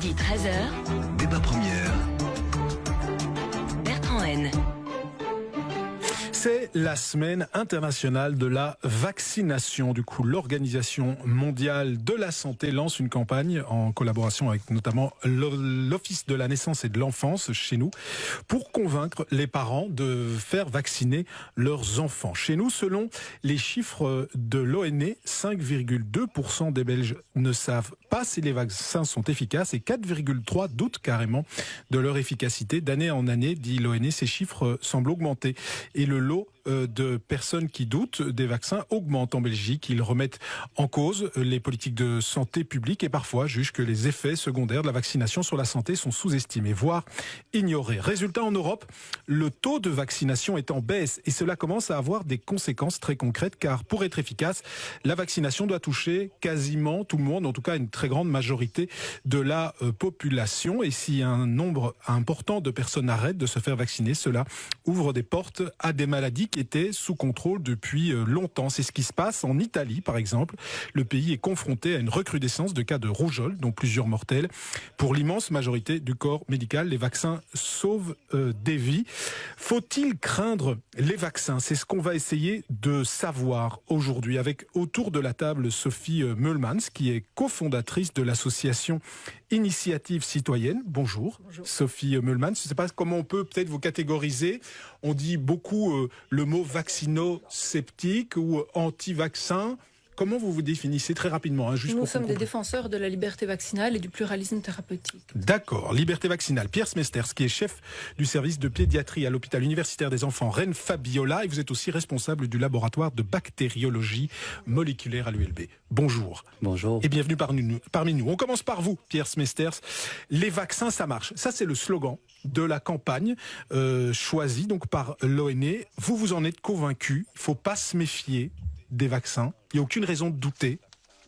Midi 13h. Débat première. Bertrand Haine. C'est la semaine internationale de la vaccination. Du coup, l'Organisation mondiale de la santé lance une campagne en collaboration avec notamment l'Office de la naissance et de l'enfance chez nous pour convaincre les parents de faire vacciner leurs enfants. Chez nous, selon les chiffres de l'ONE, 5,2% des Belges ne savent pas si les vaccins sont efficaces et 4,3% doutent carrément de leur efficacité. D'année en année, dit l'ONE, ces chiffres semblent augmenter et le lot de personnes qui doutent des vaccins augmente en Belgique. Ils remettent en cause les politiques de santé publique et parfois jugent que les effets secondaires de la vaccination sur la santé sont sous-estimés, voire ignorés. Résultat, en Europe, le taux de vaccination est en baisse et cela commence à avoir des conséquences très concrètes car pour être efficace, la vaccination doit toucher quasiment tout le monde, en tout cas une très grande majorité de la population. Et si un nombre important de personnes arrêtent de se faire vacciner, cela ouvre des portes à des maladies qui était sous contrôle depuis longtemps. C'est ce qui se passe en Italie, par exemple. Le pays est confronté à une recrudescence de cas de rougeole, dont plusieurs mortels. Pour l'immense majorité du corps médical, les vaccins sauvent des vies. Faut-il craindre les vaccins? C'est ce qu'on va essayer de savoir aujourd'hui avec autour de la table Sophie Meulmans, qui est cofondatrice de l'association Initiative Citoyenne. Bonjour. Bonjour. Sophie Meulmans. Je ne sais pas comment on peut peut-être vous catégoriser. On dit beaucoup le mot vaccino-sceptique ou anti-vaccin. Comment vous vous définissez très rapidement juste Nous sommes des défenseurs de la liberté vaccinale et du pluralisme thérapeutique. D'accord, liberté vaccinale. Pierre Smesters, qui est chef du service de pédiatrie à l'hôpital universitaire des enfants Rennes-Fabiola, et vous êtes aussi responsable du laboratoire de bactériologie moléculaire à l'ULB. Bonjour. Bonjour. Et bienvenue parmi nous. On commence par vous, Pierre Smesters. Les vaccins, ça marche. Ça, c'est le slogan de la campagne choisie donc par l'ONE. Vous en êtes convaincu. Il ne faut pas se méfier des vaccins. Il n'y a aucune raison de douter.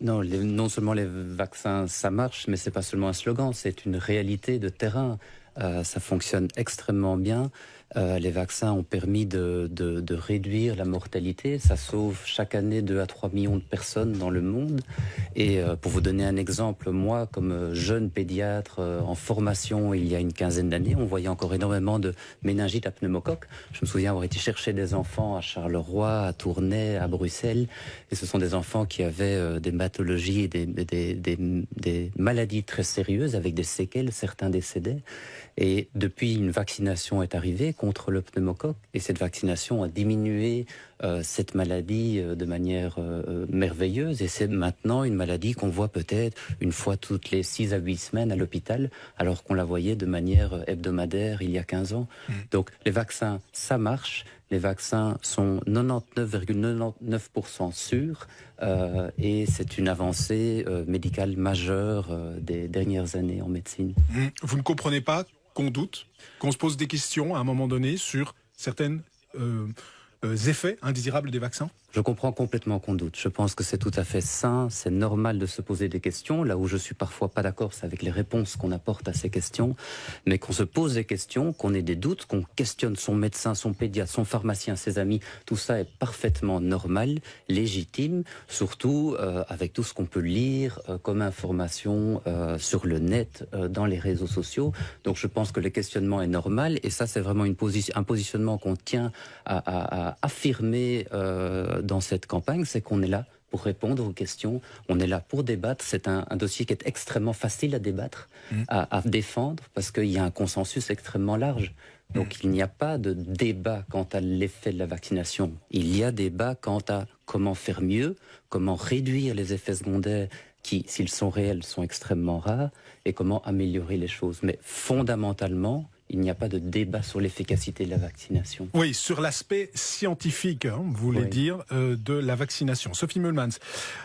Non, non seulement les vaccins, ça marche, mais c'est pas seulement un slogan, c'est une réalité de terrain. Ça fonctionne extrêmement bien. Les vaccins ont permis de réduire la mortalité. Ça sauve chaque année 2 à 3 millions de personnes dans le monde. Et pour vous donner un exemple, moi, comme jeune pédiatre en formation il y a une quinzaine d'années, on voyait encore énormément de méningite à pneumocoque. Je me souviens avoir été chercher des enfants à Charleroi, à Tournai, à Bruxelles. Et ce sont des enfants qui avaient des pathologies et des maladies très sérieuses avec des séquelles, certains décédaient. Et depuis, une vaccination est arrivée contre le pneumocoque et cette vaccination a diminué cette maladie de manière merveilleuse et c'est maintenant une maladie qu'on voit peut-être une fois toutes les 6 à 8 semaines à l'hôpital alors qu'on la voyait de manière hebdomadaire il y a 15 ans. Donc les vaccins, ça marche. Les vaccins sont 99,99% sûrs et c'est une avancée médicale majeure des dernières années en médecine. Vous ne comprenez pas qu'on doute, qu'on se pose des questions à un moment donné sur certains effets indésirables des vaccins? Je comprends complètement qu'on doute. Je pense que c'est tout à fait sain, c'est normal de se poser des questions. Là où je suis parfois pas d'accord, c'est avec les réponses qu'on apporte à ces questions. Mais qu'on se pose des questions, qu'on ait des doutes, qu'on questionne son médecin, son pédiatre, son pharmacien, ses amis, tout ça est parfaitement normal, légitime, surtout avec tout ce qu'on peut lire comme information sur le net, dans les réseaux sociaux. Donc je pense que le questionnement est normal et ça c'est vraiment un positionnement qu'on tient à affirmer dans cette campagne, c'est qu'on est là pour répondre aux questions, on est là pour débattre. C'est un dossier qui est extrêmement facile à débattre, à défendre, parce qu'il y a un consensus extrêmement large. Donc il n'y a pas de débat quant à l'effet de la vaccination. Il y a débat quant à comment faire mieux, comment réduire les effets secondaires qui, s'ils sont réels, sont extrêmement rares, et comment améliorer les choses. Mais fondamentalement, il n'y a pas de débat sur l'efficacité de la vaccination. Oui, sur l'aspect scientifique, vous voulez dire, de la vaccination. Sophie Meulmans,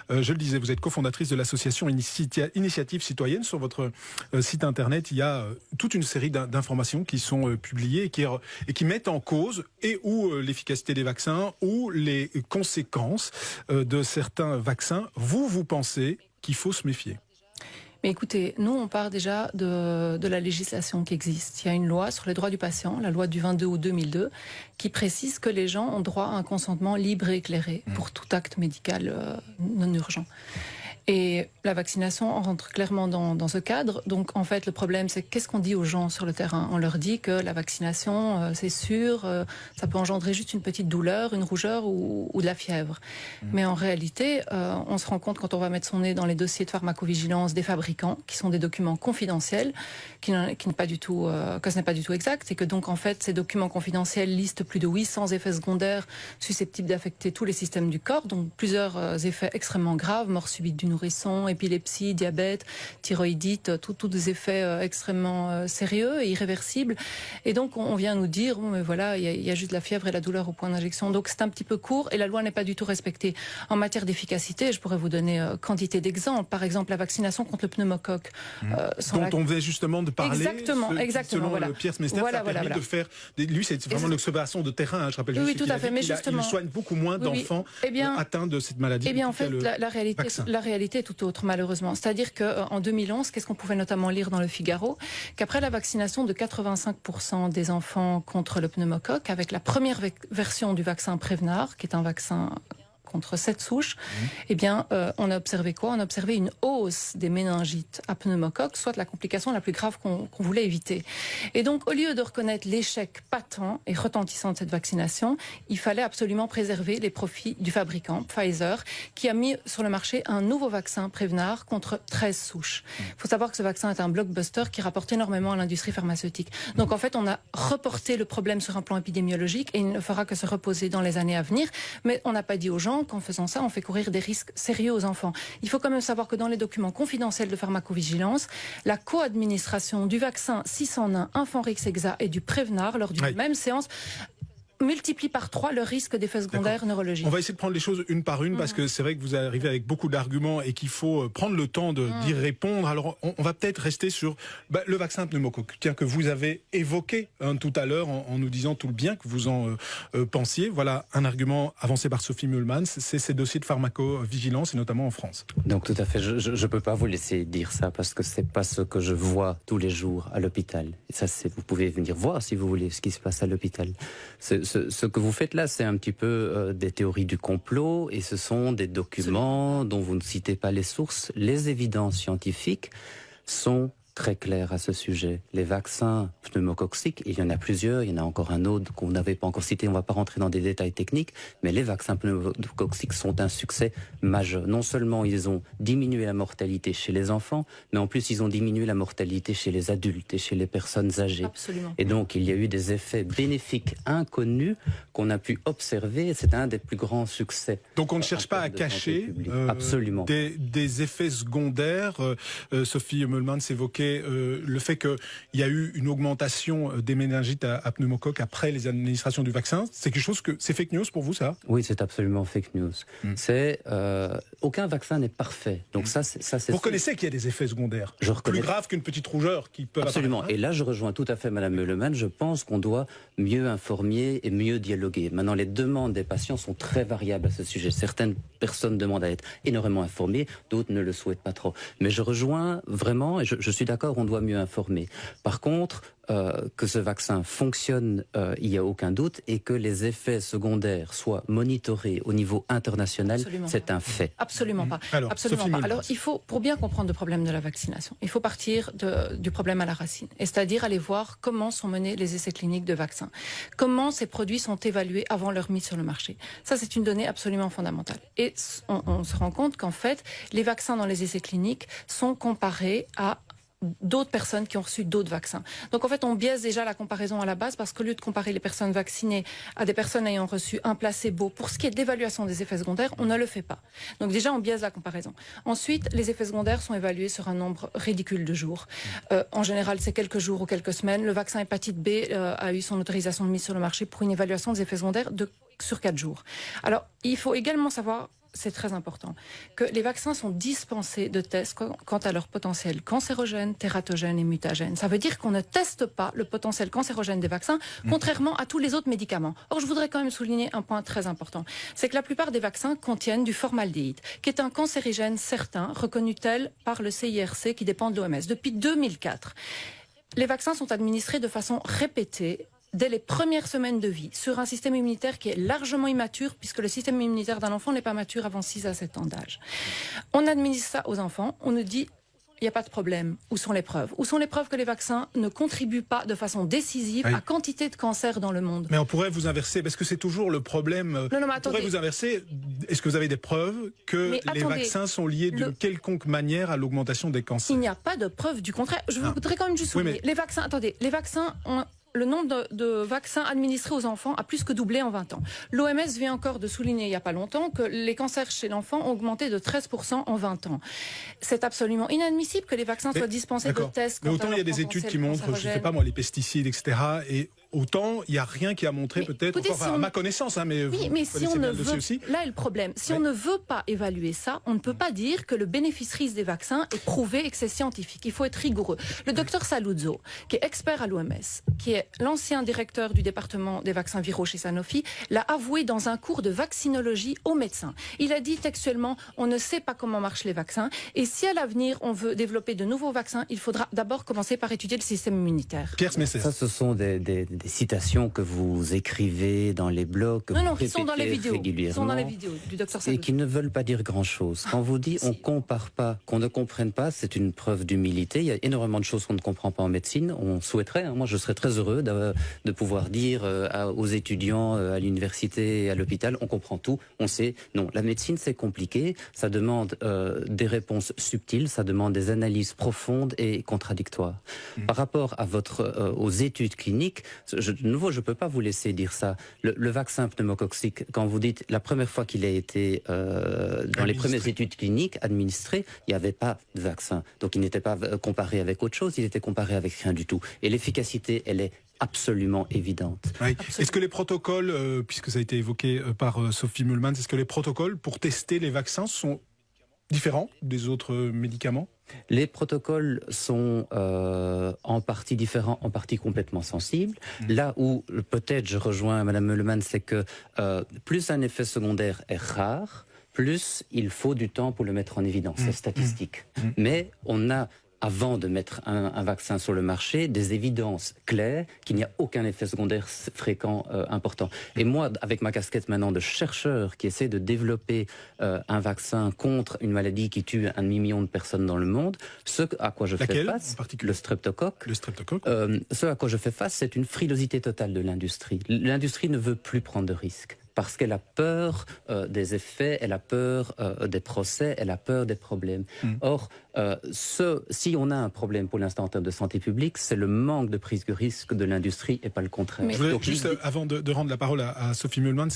je le disais, vous êtes cofondatrice de l'association Initiative Citoyenne. Sur votre site internet, il y a toute une série d'informations qui sont publiées et qui mettent en cause ou l'efficacité des vaccins ou les conséquences de certains vaccins. Vous pensez qu'il faut se méfier? Mais écoutez, nous, on part déjà de la législation qui existe. Il y a une loi sur les droits du patient, la loi du 22 août 2002, qui précise que les gens ont droit à un consentement libre et éclairé pour tout acte médical non urgent. Et la vaccination rentre clairement dans ce cadre. Donc, en fait, le problème, c'est qu'est-ce qu'on dit aux gens sur le terrain? On leur dit que la vaccination, c'est sûr, ça peut engendrer juste une petite douleur, une rougeur ou de la fièvre. Mais en réalité, on se rend compte quand on va mettre son nez dans les dossiers de pharmacovigilance des fabricants, qui sont des documents confidentiels, que ce n'est pas du tout exact, et que donc, en fait, ces documents confidentiels listent plus de 800 effets secondaires susceptibles d'affecter tous les systèmes du corps, donc plusieurs effets extrêmement graves, mort subite du nourrisson, épilepsie, diabète, thyroïdite, tous des effets extrêmement sérieux et irréversibles. Et donc on vient nous dire, bon, mais voilà, il y a juste la fièvre et la douleur au point d'injection. Donc c'est un petit peu court et la loi n'est pas du tout respectée. En matière d'efficacité, je pourrais vous donner quantité d'exemples. Par exemple, la vaccination contre le pneumocoque. Dont on venait justement de parler. Exactement. Selon voilà. Pierre Smester, ça a permis de faire... Lui, c'est vraiment l'observation de terrain, hein, je rappelle. Oui, tout à fait. Mais justement, il soigne beaucoup moins d'enfants atteints de cette maladie. Eh bien, en fait, la réalité est tout autre, malheureusement. C'est-à-dire qu'en 2011, qu'est-ce qu'on pouvait notamment lire dans le Figaro? Qu'après la vaccination de 85% des enfants contre le pneumocoque, avec la première version du vaccin Prevnar, qui est un vaccin contre 7 souches, eh bien, on a observé quoi? On a observé une hausse des méningites à pneumocoque, soit la complication la plus grave qu'on voulait éviter. Et donc, au lieu de reconnaître l'échec patent et retentissant de cette vaccination, il fallait absolument préserver les profits du fabricant, Pfizer, qui a mis sur le marché un nouveau vaccin Prevnar contre 13 souches. Il faut savoir que ce vaccin est un blockbuster qui rapporte énormément à l'industrie pharmaceutique. Donc, en fait, on a reporté le problème sur un plan épidémiologique et il ne fera que se reposer dans les années à venir. Mais on n'a pas dit aux gens qu'en faisant ça, on fait courir des risques sérieux aux enfants. Il faut quand même savoir que dans les documents confidentiels de pharmacovigilance, la co-administration du vaccin 601 Infanrix-Hexa et du Prevnar lors d'une même séance multiplie par 3 le risque d'effets secondaires neurologiques. On va essayer de prendre les choses une par une parce que c'est vrai que vous arrivez avec beaucoup d'arguments et qu'il faut prendre le temps d'y répondre. Alors on va peut-être rester sur le vaccin pneumocoque, que vous avez évoqué tout à l'heure en nous disant tout le bien que vous en pensiez. Voilà un argument avancé par Sophie Mühlmann, c'est ces dossiers de pharmacovigilance et notamment en France. Donc tout à fait, je ne peux pas vous laisser dire ça parce que c'est pas ce que je vois tous les jours à l'hôpital. Et ça, vous pouvez venir voir si vous voulez ce qui se passe à l'hôpital. Ce que vous faites là, c'est un petit peu des théories du complot et ce sont des documents dont vous ne citez pas les sources. Les évidences scientifiques sont très claires à ce sujet. Les vaccins pneumococciques, il y en a plusieurs, il y en a encore un autre qu'on n'avait pas encore cité, on ne va pas rentrer dans des détails techniques, mais les vaccins pneumococciques sont un succès majeur. Non seulement ils ont diminué la mortalité chez les enfants, mais en plus ils ont diminué la mortalité chez les adultes et chez les personnes âgées. Absolument. Et donc il y a eu des effets bénéfiques inconnus qu'on a pu observer, c'est un des plus grands succès. Donc on ne cherche pas à cacher absolument des effets secondaires. Sophie Mühlmann s'évoquait le fait qu'il y a eu une augmentation des méningites à pneumocoque après les administrations du vaccin. C'est quelque chose c'est fake news pour vous, ça? Oui, c'est absolument fake news. Aucun vaccin n'est parfait. Donc ça, c'est vous reconnaissez qu'il y a des effets secondaires plus graves qu'une petite rougeur qui peuvent absolument. apparaître, hein? Et là, je rejoins tout à fait Madame Mühlmann. Je pense qu'on doit mieux informer et mieux dialoguer. Maintenant, les demandes des patients sont très variables à ce sujet. Certaines personnes demandent à être énormément informées, d'autres ne le souhaitent pas trop. Mais je rejoins vraiment, et je suis d'accord, on doit mieux informer. Par contre, que ce vaccin fonctionne, il n'y a aucun doute, et que les effets secondaires soient monitorés au niveau international, c'est un fait. Absolument pas. Absolument pas. Alors, il faut, pour bien comprendre le problème de la vaccination, il faut partir du problème à la racine, et c'est-à-dire aller voir comment sont menés les essais cliniques de vaccins, comment ces produits sont évalués avant leur mise sur le marché. Ça, c'est une donnée absolument fondamentale. Et on se rend compte qu'en fait, les vaccins dans les essais cliniques sont comparés à d'autres personnes qui ont reçu d'autres vaccins. Donc en fait, on biaise déjà la comparaison à la base parce qu'au lieu de comparer les personnes vaccinées à des personnes ayant reçu un placebo, pour ce qui est de l'évaluation des effets secondaires, on ne le fait pas. Donc déjà, on biaise la comparaison. Ensuite, les effets secondaires sont évalués sur un nombre ridicule de jours. En général, c'est quelques jours ou quelques semaines. Le vaccin hépatite B a eu son autorisation de mise sur le marché pour une évaluation des effets secondaires sur 4 jours. Alors, il faut également savoir, c'est très important, que les vaccins sont dispensés de tests quant à leur potentiel cancérogène, tératogène et mutagène. Ça veut dire qu'on ne teste pas le potentiel cancérogène des vaccins, contrairement à tous les autres médicaments. Or, je voudrais quand même souligner un point très important. C'est que la plupart des vaccins contiennent du formaldéhyde, qui est un cancérigène certain, reconnu tel par le CIRC qui dépend de l'OMS depuis 2004. Les vaccins sont administrés de façon répétée dès les premières semaines de vie, sur un système immunitaire qui est largement immature, puisque le système immunitaire d'un enfant n'est pas mature avant 6 à 7 ans d'âge. On administre ça aux enfants, on nous dit... Il n'y a pas de problème. Où sont les preuves? Où sont les preuves que les vaccins ne contribuent pas de façon décisive à quantité de cancers dans le monde? Mais on pourrait vous inverser, parce que c'est toujours le problème. Non, mais on pourrait vous inverser. Est-ce que vous avez des preuves que les vaccins sont liés d'une quelconque manière à l'augmentation des cancers? Il n'y a pas de preuves du contraire. Je voudrais quand même juste souligner. Les vaccins ont... Le nombre de vaccins administrés aux enfants a plus que doublé en 20 ans. L'OMS vient encore de souligner il n'y a pas longtemps que les cancers chez l'enfant ont augmenté de 13% en 20 ans. C'est absolument inadmissible que les vaccins soient dispensés de tests. Mais autant il y a des études qui montrent, je ne sais pas moi, les pesticides, etc. Et autant il n'y a rien qui a montré peut-être, à ma connaissance, mais oui, mais si on ne veut, là est le problème. Si on ne veut pas évaluer ça, on ne peut pas dire que le bénéfice-risque des vaccins est prouvé et que c'est scientifique. Il faut être rigoureux. Le docteur Saluzzo, qui est expert à l'OMS, qui est l'ancien directeur du département des vaccins viraux chez Sanofi, l'a avoué dans un cours de vaccinologie aux médecins. Il a dit textuellement, on ne sait pas comment marchent les vaccins, et si à l'avenir on veut développer de nouveaux vaccins, il faudra d'abord commencer par étudier le système immunitaire. Pierre Smessel. Ça, ce sont des citations que vous écrivez dans les blogs, que vous qui sont dans les vidéos. Régulièrement, qui sont dans les vidéos du docteur Saluzzo. Et qui ne veulent pas dire grand-chose. Quand vous dites on compare pas, qu'on ne comprenne pas, c'est une preuve d'humilité. Il y a énormément de choses qu'on ne comprend pas en médecine. On souhaiterait, moi je serais très heureux de pouvoir dire aux étudiants à l'université et à l'hôpital, on comprend tout, on sait. Non, la médecine c'est compliqué, ça demande des réponses subtiles, ça demande des analyses profondes et contradictoires. Par rapport à aux études cliniques, de nouveau, je ne peux pas vous laisser dire ça. Le vaccin pneumococcique, quand vous dites la première fois qu'il a été dans les premières études cliniques administré, il n'y avait pas de vaccin. Donc il n'était pas comparé avec autre chose, il était comparé avec rien du tout. Et l'efficacité, elle est absolument évidente. Oui. Est-ce que les protocoles, puisque ça a été évoqué par Sophie Meulemans, est-ce que les protocoles pour tester les vaccins sont différents des autres médicaments? Les protocoles sont en partie différents, en partie complètement sensibles. Là où peut-être je rejoins Mme Meulemans, c'est que plus un effet secondaire est rare, plus il faut du temps pour le mettre en évidence. C'est statistique. Mais on a, avant de mettre un vaccin sur le marché, des évidences claires qu'il n'y a aucun effet secondaire fréquent important. Et moi, avec ma casquette maintenant de chercheur qui essaie de développer un vaccin contre une maladie qui tue 1 demi-million de personnes dans le monde, ce à quoi je fais face, le streptocoque, ce à quoi je fais face, c'est une frilosité totale de l'industrie. L'industrie ne veut plus prendre de risques. Parce qu'elle a peur des effets, elle a peur des procès, elle a peur des problèmes. Or, si on a un problème pour l'instant en termes de santé publique, c'est le manque de prise de risque de l'industrie et pas le contraire. Je voulais juste, avant de rendre la parole à Sophie Meulemans,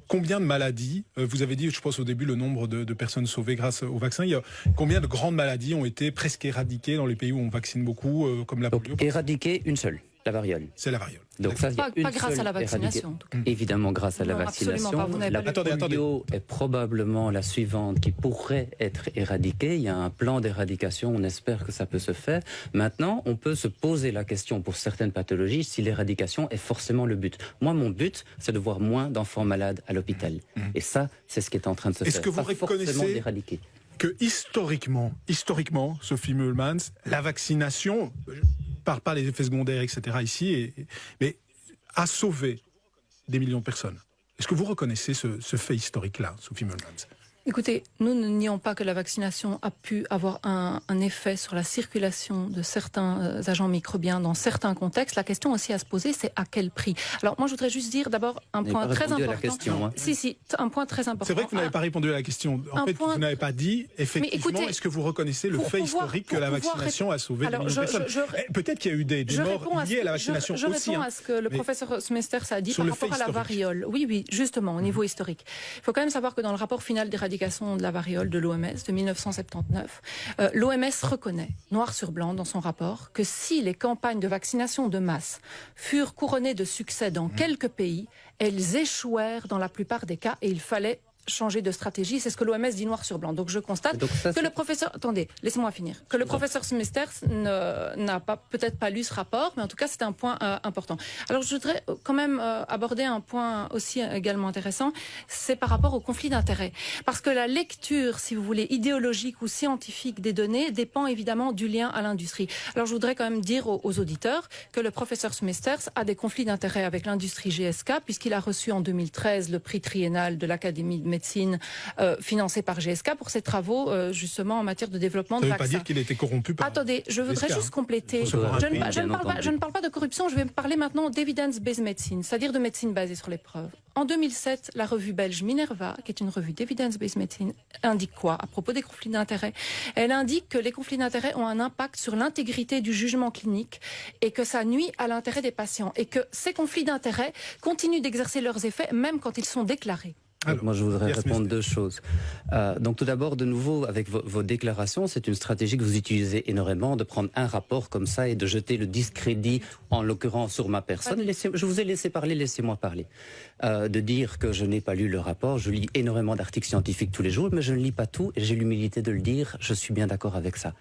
combien de maladies, vous avez dit, je pense au début, le nombre de personnes sauvées grâce au vaccin, combien de grandes maladies ont été presque éradiquées dans les pays où on vaccine beaucoup, comme la polio? Éradiquées, une seule. La variole. C'est la variole. Donc ça, pas grâce à la vaccination. En tout cas. Évidemment, grâce à la vaccination. La polio est probablement la suivante qui pourrait être éradiquée. Il y a un plan d'éradication. On espère que ça peut se faire. Maintenant, on peut se poser la question pour certaines pathologies si l'éradication est forcément le but. Moi, mon but, c'est de voir moins d'enfants malades à l'hôpital. Et ça, c'est ce qui est en train de se faire. Est-ce que vous reconnaissez que historiquement, Sophie Meulemans, la vaccination, par pas les effets secondaires, etc. ici, mais a sauvé des millions de personnes? Est-ce que vous reconnaissez ce fait historique-là, Sophie Meulemans? Écoutez, nous ne nions pas que la vaccination a pu avoir un effet sur la circulation de certains agents microbiens dans certains contextes. La question aussi à se poser, c'est à quel prix? Alors moi, je voudrais juste dire d'abord un point très important. À la question, hein. Si, un point très important. C'est vrai que vous n'avez pas répondu à la question. En fait, vous n'avez pas dit, effectivement, est-ce que vous reconnaissez le fait historique que la vaccination a sauvé des millions de personnes? Peut-être qu'il y a eu des morts liées à la vaccination aussi. Je réponds à ce que le professeur Smesters a dit par rapport à la variole. Oui, justement, au niveau historique. Il faut quand même savoir que dans le rapport final d'éradication de la variole de l'OMS de 1979, l'OMS reconnaît, noir sur blanc dans son rapport, que si les campagnes de vaccination de masse furent couronnées de succès dans quelques pays, elles échouèrent dans la plupart des cas et il fallait changer de stratégie. C'est ce que l'OMS dit noir sur blanc. Donc je constate que le professeur... Attendez, laissez-moi finir. Que le professeur Smithers n'a peut-être pas lu ce rapport, mais en tout cas c'est un point important. Alors je voudrais quand même aborder un point aussi également intéressant, c'est par rapport au conflit d'intérêts. Parce que la lecture, si vous voulez, idéologique ou scientifique des données dépend évidemment du lien à l'industrie. Alors je voudrais quand même dire aux auditeurs que le professeur Smithers a des conflits d'intérêts avec l'industrie GSK, puisqu'il a reçu en 2013 le prix triennal de l'Académie de médecine financé par GSK pour ses travaux justement en matière de développement de vaccins. Ça ne veut pas dire qu'il a été corrompu par... Attendez, je voudrais juste compléter. Je ne parle pas de corruption, je vais parler maintenant d'evidence-based medicine, c'est-à-dire de médecine basée sur les preuves. En 2007, la revue belge Minerva, qui est une revue d'evidence-based medicine, indique quoi à propos des conflits d'intérêts? Elle indique que les conflits d'intérêts ont un impact sur l'intégrité du jugement clinique et que ça nuit à l'intérêt des patients et que ces conflits d'intérêts continuent d'exercer leurs effets même quand ils sont déclarés. Alors, moi, je voudrais répondre deux choses. Donc, tout d'abord, de nouveau, avec vos déclarations, c'est une stratégie que vous utilisez énormément, de prendre un rapport comme ça et de jeter le discrédit, en l'occurrence, sur ma personne. Je vous ai laissé parler, laissez-moi parler. De dire que je n'ai pas lu le rapport, je lis énormément d'articles scientifiques tous les jours, mais je ne lis pas tout et j'ai l'humilité de le dire, je suis bien d'accord avec ça.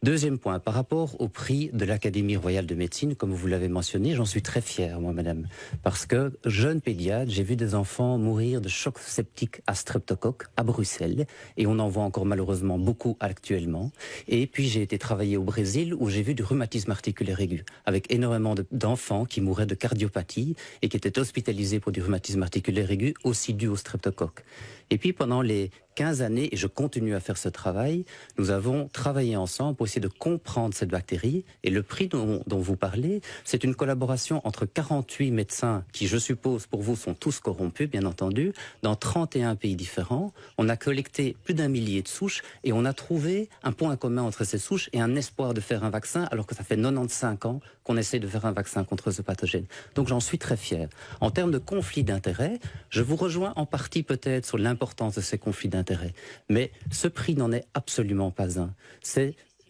Deuxième point, par rapport au prix de l'Académie royale de médecine, comme vous l'avez mentionné, j'en suis très fier, moi, madame. Parce que, jeune pédiatre, j'ai vu des enfants mourir de choc septique à streptocoque à Bruxelles, et on en voit encore malheureusement beaucoup actuellement. Et puis j'ai été travailler au Brésil, où j'ai vu du rhumatisme articulaire aigu, avec énormément d'enfants qui mouraient de cardiopathie et qui étaient hospitalisés pour du rhumatisme articulaire aigu, aussi dû au streptocoque. Et puis pendant les 15 années, et je continue à faire ce travail, nous avons travaillé ensemble pour essayer de comprendre cette bactérie. Et le prix dont vous parlez, c'est une collaboration entre 48 médecins qui, je suppose, pour vous, sont tous corrompus, bien entendu, dans 31 pays différents. On a collecté plus d'1 millier de souches et on a trouvé un point commun entre ces souches et un espoir de faire un vaccin, alors que ça fait 95 ans qu'on essaie de faire un vaccin contre ce pathogène. Donc j'en suis très fier. En termes de conflit d'intérêts, je vous rejoins en partie peut-être sur l'importance de ces conflits d'intérêts. Mais ce prix n'en est absolument pas un.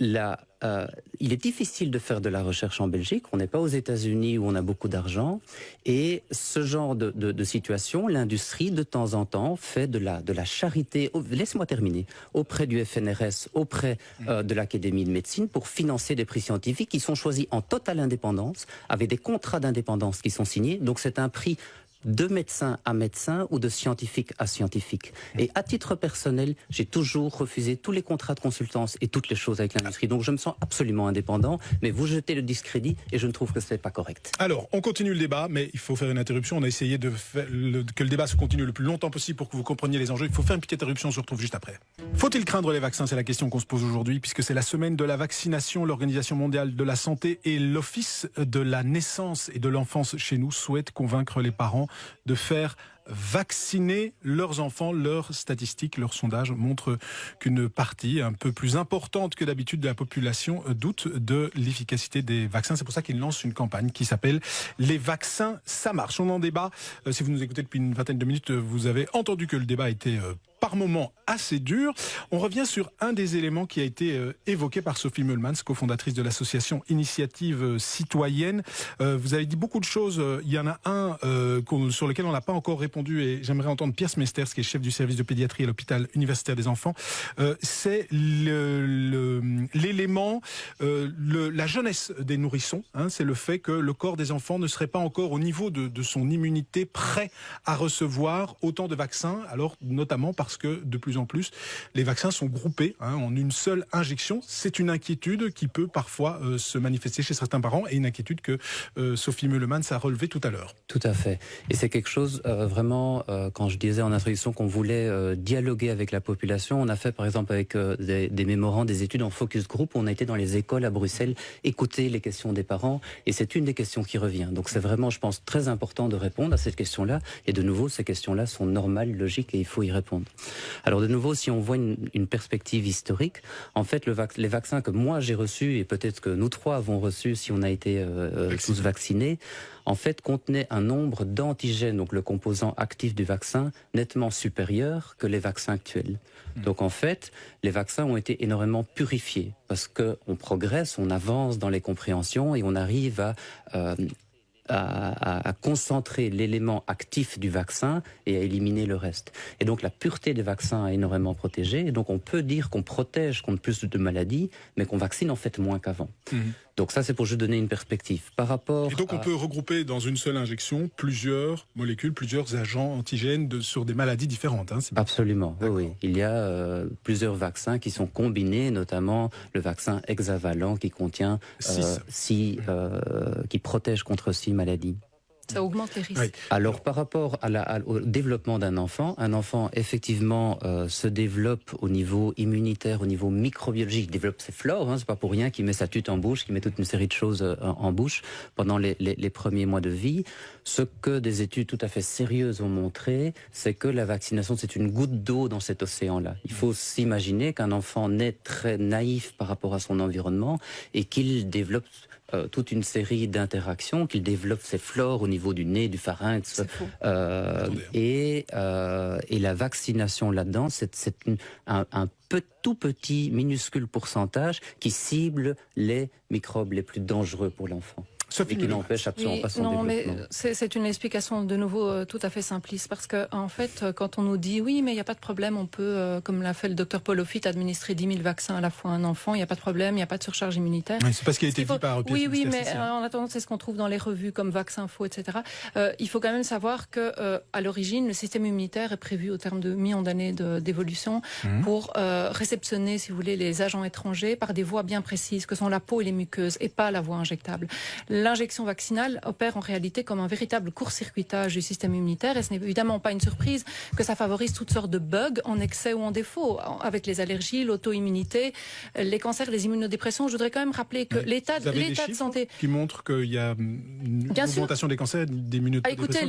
Il est difficile de faire de la recherche en Belgique. On n'est pas aux États-Unis où on a beaucoup d'argent. Et ce genre de situation, l'industrie, de temps en temps, fait de la charité, laisse-moi terminer, auprès du FNRS, auprès de l'Académie de médecine, pour financer des prix scientifiques qui sont choisis en totale indépendance, avec des contrats d'indépendance qui sont signés. Donc c'est un prix de médecin à médecin ou de scientifique à scientifique. Et à titre personnel, j'ai toujours refusé tous les contrats de consultance et toutes les choses avec l'industrie. Donc je me sens absolument indépendant, mais vous jetez le discrédit et je ne trouve que ce n'est pas correct. Alors, on continue le débat, mais il faut faire une interruption. On a essayé que le débat se continue le plus longtemps possible pour que vous compreniez les enjeux. Il faut faire une petite interruption, on se retrouve juste après. Faut-il craindre les vaccins? C'est la question qu'on se pose aujourd'hui, puisque c'est la semaine de la vaccination. L'Organisation mondiale de la santé et l'Office de la naissance et de l'enfance chez nous souhaitent convaincre les parents de faire vacciner leurs enfants. Leurs statistiques, leurs sondages montrent qu'une partie un peu plus importante que d'habitude de la population doute de l'efficacité des vaccins. C'est pour ça qu'ils lancent une campagne qui s'appelle « Les vaccins, ça marche ». On en débat. Si vous nous écoutez depuis une vingtaine de minutes, vous avez entendu que le débat était par moments assez dur. On revient sur un des éléments qui a été évoqué par Sophie Meulmans, cofondatrice de l'association Initiative Citoyenne. Vous avez dit beaucoup de choses. Il y en a un sur lequel on n'a pas encore répondu et j'aimerais entendre Pierre Smesters, qui est chef du service de pédiatrie à l'hôpital universitaire des enfants. C'est l'élément, la jeunesse des nourrissons. C'est le fait que le corps des enfants ne serait pas encore au niveau de son immunité prêt à recevoir autant de vaccins, alors notamment parce que de plus en plus les vaccins sont groupés en une seule injection. C'est une inquiétude qui peut parfois se manifester chez certains parents et une inquiétude que Sophie Meulmans a relevée tout à l'heure. Tout à fait. Et c'est quelque chose vraiment, quand je disais en introduction qu'on voulait dialoguer avec la population, on a fait par exemple avec des mémorants, des études en focus group, où on a été dans les écoles à Bruxelles, écouter les questions des parents, et c'est une des questions qui revient. Donc c'est vraiment, je pense, très important de répondre à cette question-là, et de nouveau, ces questions-là sont normales, logiques, et il faut y répondre. Alors de nouveau, si on voit une perspective historique, en fait, les vaccins que moi j'ai reçus, et peut-être que nous trois avons reçus si on a été tous vaccinés, en fait, contenaient un nombre d'antigènes, donc le composant actif du vaccin, nettement supérieur que les vaccins actuels. Donc en fait, les vaccins ont été énormément purifiés, parce qu'on progresse, on avance dans les compréhensions, et on arrive à à concentrer l'élément actif du vaccin et à éliminer le reste. Et donc la pureté des vaccins est énormément protégée. Et donc on peut dire qu'on protège contre plus de maladies, mais qu'on vaccine en fait moins qu'avant. Donc ça, c'est pour juste donner une perspective. Par rapport et donc on peut regrouper dans une seule injection plusieurs molécules, plusieurs agents antigènes sur des maladies différentes. Hein, absolument, oui. Il y a plusieurs vaccins qui sont combinés, notamment le vaccin hexavalent qui contient qui protège contre 6 maladies. Ça augmente les risques. Oui. Alors, par rapport au développement d'un enfant, un enfant, effectivement, se développe au niveau immunitaire, au niveau microbiologique, il développe ses flores, hein, c'est pas pour rien qu'il met sa tute en bouche, qu'il met toute une série de choses en bouche pendant les premiers mois de vie. Ce que des études tout à fait sérieuses ont montré, c'est que la vaccination, c'est une goutte d'eau dans cet océan-là. Il faut s'imaginer qu'un enfant naît très naïf par rapport à son environnement et qu'il développe toute une série d'interactions, qu'il développe ses flores au niveau du nez, du pharynx, et la vaccination là-dedans, c'est un tout petit, minuscule pourcentage qui cible les microbes les plus dangereux pour l'enfant. Et qui n'empêche absolument pas son développement. Mais c'est une explication de nouveau tout à fait simpliste, parce que en fait, quand on nous dit oui, mais il n'y a pas de problème, on peut, comme l'a fait le docteur Paul Offit, administrer 10 000 vaccins à la fois à un enfant, il n'y a pas de problème, il n'y a pas de surcharge immunitaire. Oui, c'est parce qu'il a été dit par Oui, mais en attendant, c'est ce qu'on trouve dans les revues comme Vaccinfo, etc. Il faut quand même savoir que à l'origine, le système immunitaire est prévu au terme de millions d'années d'évolution pour réceptionner, si vous voulez, les agents étrangers par des voies bien précises, que sont la peau et les muqueuses, et pas la voie injectable. L'injection vaccinale opère en réalité comme un véritable court-circuitage du système immunitaire, et ce n'est évidemment pas une surprise que ça favorise toutes sortes de bugs en excès ou en défaut, avec les allergies, l'auto-immunité, les cancers, les immunodépressions. Je voudrais quand même rappeler que l'état de santé qui montre qu'il y a une augmentation des cancers, des immunodépressions. Écoutez,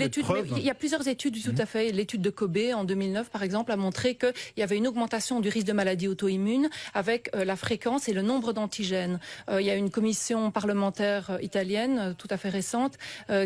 il y a plusieurs études tout à fait. L'étude de Kobe en 2009, par exemple, a montré qu'il y avait une augmentation du risque de maladies auto-immunes avec la fréquence et le nombre d'antigènes. Il y a une commission parlementaire italienne tout à fait récente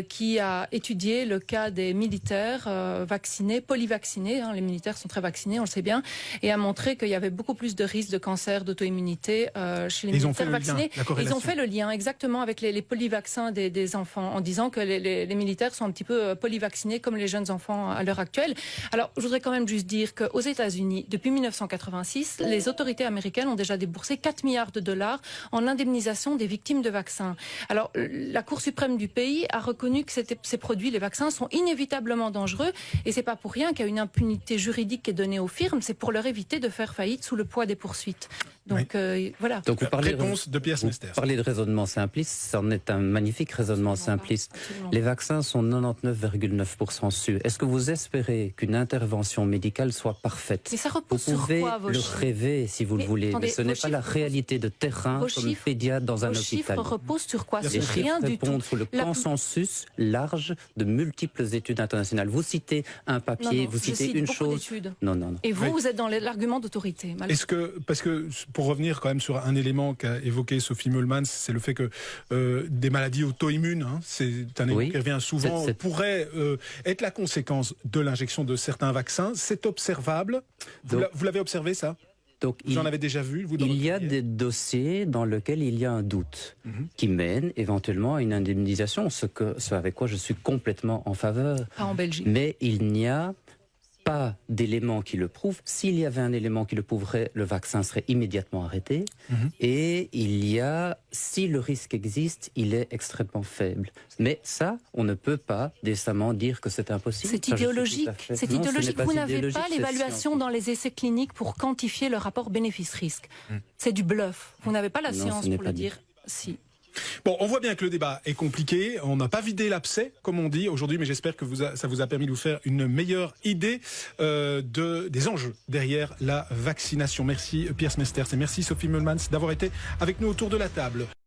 qui a étudié le cas des militaires vaccinés, polyvaccinés, hein, les militaires sont très vaccinés, on le sait bien, et a montré qu'il y avait beaucoup plus de risques de cancer, d'auto-immunité chez les militaires vaccinés. Ils ont fait le lien exactement avec les polyvaccins des enfants, en disant que les militaires sont un petit peu polyvaccinés comme les jeunes enfants à l'heure actuelle. Alors, je voudrais quand même juste dire qu'aux États-Unis, depuis 1986, les autorités américaines ont déjà déboursé 4 milliards de dollars en indemnisation des victimes de vaccins. Alors, la Cour suprême du pays a reconnu que ces produits, les vaccins, sont inévitablement dangereux, et c'est pas pour rien qu'il y a une impunité juridique qui est donnée aux firmes, c'est pour leur éviter de faire faillite sous le poids des poursuites. Donc voilà. Donc vous parlez de Pierre Mester. Vous parlez de raisonnement simpliste, ça en est un magnifique raisonnement simpliste. Les vaccins sont 99,9% sûrs. Est-ce que vous espérez qu'une intervention médicale soit parfaite? Mais ça repose vous pouvez sur quoi, vos le chiffres rêver si vous le voulez, attendez, mais ce n'est pas la réalité de terrain comme pédiatre dans un hôpital. Vos chiffres reposent sur quoi? Les chiffres répondent sur le consensus large de multiples études internationales. Vous citez un papier, vous citez une chose. Non. Et vous êtes dans l'argument d'autorité. Est-ce que, parce que pour revenir quand même sur un élément qu'a évoqué Sophie Meulmans, c'est le fait que des maladies auto-immunes, hein, c'est un élément qui revient souvent, pourrait être la conséquence de l'injection de certains vaccins. C'est observable. Vous l'avez observé, ça? Donc, vous en avez déjà vu il y a des dossiers dans lesquels il y a un doute qui mène éventuellement à une indemnisation, ce avec quoi je suis complètement en faveur. Pas en Belgique. Mais il n'y a pas d'élément qui le prouve. S'il y avait un élément qui le prouverait, le vaccin serait immédiatement arrêté. Et si le risque existe, il est extrêmement faible. Mais ça, on ne peut pas décemment dire que c'est impossible. C'est idéologique. C'est idéologique. Vous n'avez pas l'évaluation dans les essais cliniques pour quantifier le rapport bénéfice-risque. C'est du bluff. Vous n'avez pas la science pour le dire. Si. Bon, on voit bien que le débat est compliqué. On n'a pas vidé l'abcès, comme on dit aujourd'hui, mais j'espère que ça vous a permis de vous faire une meilleure idée des enjeux derrière la vaccination. Merci Pierre Mester et merci Sophie Meulmans d'avoir été avec nous autour de la table.